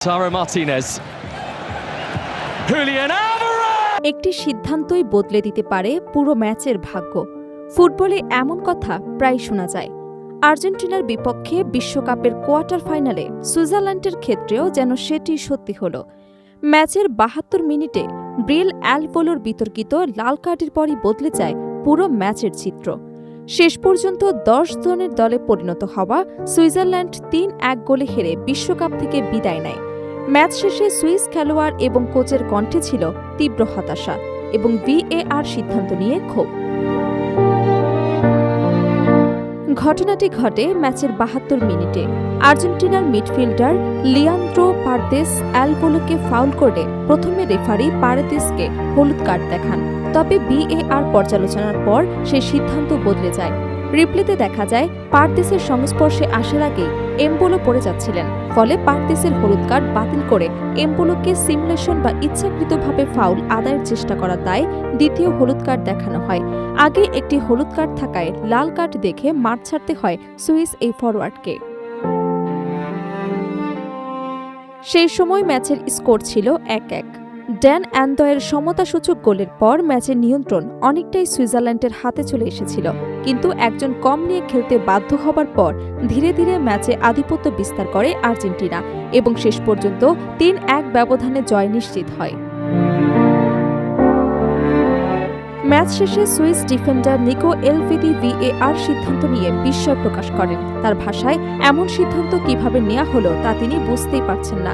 Taro Martinez. Julian Alvarez! একটি সিদ্ধান্তই বদলে দিতে পারে পুরো ম্যাচের ভাগ্য। ফুটবলে এমন কথা প্রায় শোনা যায়। আর্জেন্টিনার বিপক্ষে বিশ্বকাপের কোয়ার্টার ফাইনালে সুইজারল্যান্ডের ক্ষেত্রেও যেন সেটি সত্যি হল। ম্যাচের ৭২ মিনিটে ব্রিল অ্যালভোলোর বিতর্কিত লাল কার্ডের পরই বদলে যায় পুরো ম্যাচের চিত্র। শেষ পর্যন্ত ১০ জনের দলে পরিণত হওয়া সুইজারল্যান্ড ৩-১ গোলে হেরে বিশ্বকাপ থেকে বিদায় নেয়। ম্যাচ শেষে সুইস খেলোয়াড় এবং কোচের কণ্ঠে ছিল তীব্র হতাশা এবং ভিএআর সিদ্ধান্ত নিয়ে ক্ষোভ। ঘটনাটি ঘটে ম্যাচের ৭২ মিনিটে। আর্জেন্টিনার মিডফিল্ডার লিয়ান্দ্রো পারেদেস অ্যালভোলোকে ফাউল করে প্রথমে রেফারি পারেদেসকে হলুদ কার্ড দেখান, তবে ভিএআর পর্যালোচনার পর সেই সিদ্ধান্ত বদলে যায়। রিপ্লেতে দেখা যায় পারেদেসের সংস্পর্শে আসার আগেই এমবোলো পড়ে যাচ্ছিলেন, ফলে পারেদেসের হলুদ কার্ড বাতিল করে এমবোলোকে সিমুলেশন বা ইচ্ছাকৃতভাবে ফাউল আদায়ের চেষ্টা করার দায়ে দ্বিতীয় হলুদ কার্ড দেখানো হয়। আগে একটি হলুদ কার্ড থাকায় লাল কার্ড দেখে মাঠ ছাড়তে হয় সুইস এই ফরোয়ার্ডকে। সেই সময় ম্যাচের স্কোর ছিল ১-১। ড্যান অ্যান্দয়ের সমতাসূচক গোলের পর ম্যাচের নিয়ন্ত্রণ অনেকটাই সুইজারল্যান্ডের হাতে চলে এসেছিল, কিন্তু একজন কম নিয়ে খেলতে বাধ্য হবার পর ধীরে ধীরে ম্যাচে আধিপত্য বিস্তার করে আর্জেন্টিনা এবং শেষ পর্যন্ত ৩-১ ব্যবধানে জয় নিশ্চিত হয়। ম্যাচ শেষে Swiss defender Nico Elvedi VAR সিদ্ধান্ত নিয়ে বিস্ময় প্রকাশ করেন। তার ভাষায়, এমন সিদ্ধান্ত কিভাবে নেওয়া হলো তা তিনি বুঝতেই পারছেন না।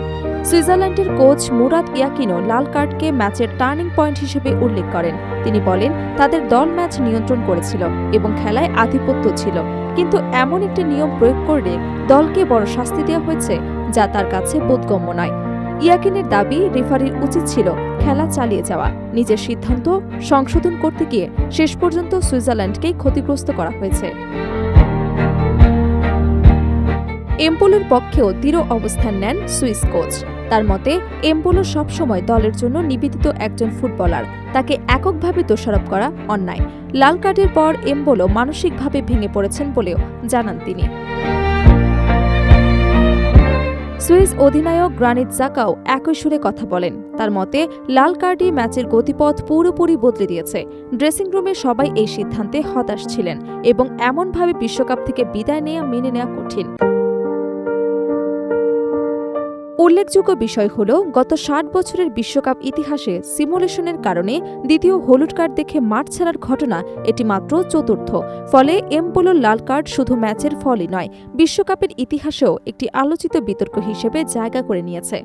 সুইজারল্যান্ডের কোচ মুরাদ ইয়াকিনও লাল কার্ডকে ম্যাচের টার্নিং পয়েন্ট হিসেবে উল্লেখ করেন। তিনি বলেন, তাদের দল ম্যাচ নিয়ন্ত্রণ করেছিল এবং খেলায় আধিপত্য ছিল, কিন্তু এমন একটি নিয়ম প্রয়োগ করলে দলকে বড় শাস্তি দেওয়া হয়েছে যা তার কাছে বোধগম্য নয়। ইয়াকিনের দাবি, রেফারির উচিত ছিল খেলা চালিয়ে যাওয়া। নিজের সিদ্ধান্ত সংশোধন করতে গিয়ে শেষ পর্যন্ত সুইজারল্যান্ডকেই ক্ষতিগ্রস্ত করা হয়েছে। এমবোলোর পক্ষেও দৃঢ় অবস্থান নেন সুইস কোচ। তার মতে, এমবোলো সবসময় দলের জন্য নিবেদিত একজন ফুটবলার, তাকে এককভাবে দোষারোপ করা অন্যায়। লাল কার্ডের পর এমবোলো মানসিকভাবে ভেঙে পড়েছেন বলেও জানান তিনি। সুইস অধিনায়ক গ্রানিট জাকাও একই সুরে কথা বলেন। তার মতে, লাল কার্ডই ম্যাচের গতিপথ পুরোপুরি বদলে দিয়েছে। ড্রেসিং রুমে সবাই এই সিদ্ধান্তে হতাশ ছিলেন এবং এমনভাবে বিশ্বকাপ থেকে বিদায় মেনে নেওয়া কঠিন। উল্লেখযোগ্য বিষয় হল, গত ৬০ বছরের বিশ্বকাপ ইতিহাসে সিমুলেশনের কারণে দ্বিতীয় হলুদ কার্ড দেখে মাঠ ছাড়ার ঘটনা এটি মাত্র চতুর্থ। ফলে এমবোলোর লাল কার্ড শুধু ম্যাচের ফলই নয়, বিশ্বকাপের ইতিহাসেও একটি আলোচিত বিতর্ক হিসেবে জায়গা করে নিয়েছে।